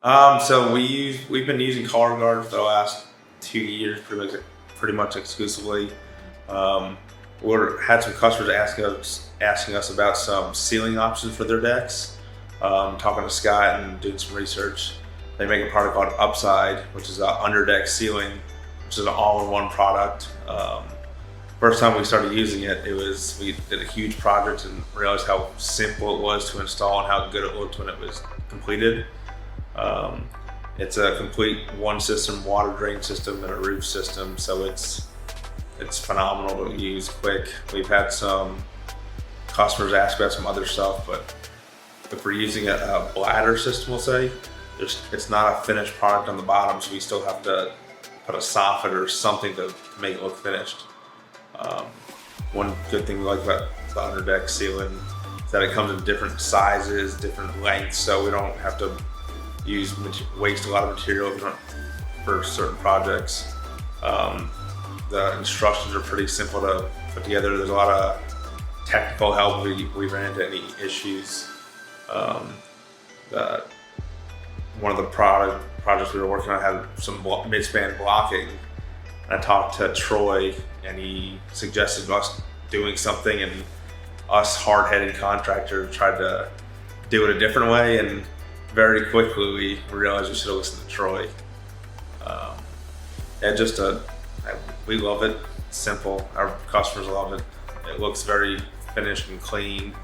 So we've been using color guard for the last 2 years, pretty much exclusively. Um, we had some customers asking us about some ceiling options for their decks. Talking to Scott and doing some research, they make a product called UpSide, which is an under deck ceiling, which is an all-in-one product. First time we started using it, we did a huge project and realized how simple it was to install and how good it looked when it was completed. Um, it's a complete one system water drain system and a roof system, so it's phenomenal to use, quick. We've had some customers ask about some other stuff, but if we're using a bladder system, we'll say, it's not a finished product on the bottom, so we still have to put a soffit or something to make it look finished. Um, One good thing we like about the underdeck ceiling is that it comes in different sizes, different lengths, so we don't have to waste a lot of material for certain projects. The instructions are pretty simple to put together. There's a lot of technical help if we ran into any issues. Um, the, One of the projects we were working on had some mid-span blocking. I talked to Troy, and he suggested us doing something, and us hard-headed contractors tried to do it a different way, and very quickly we realized we should have listened to Troy. Um, and we love it. It's simple. Our customers love it. It looks very finished and clean.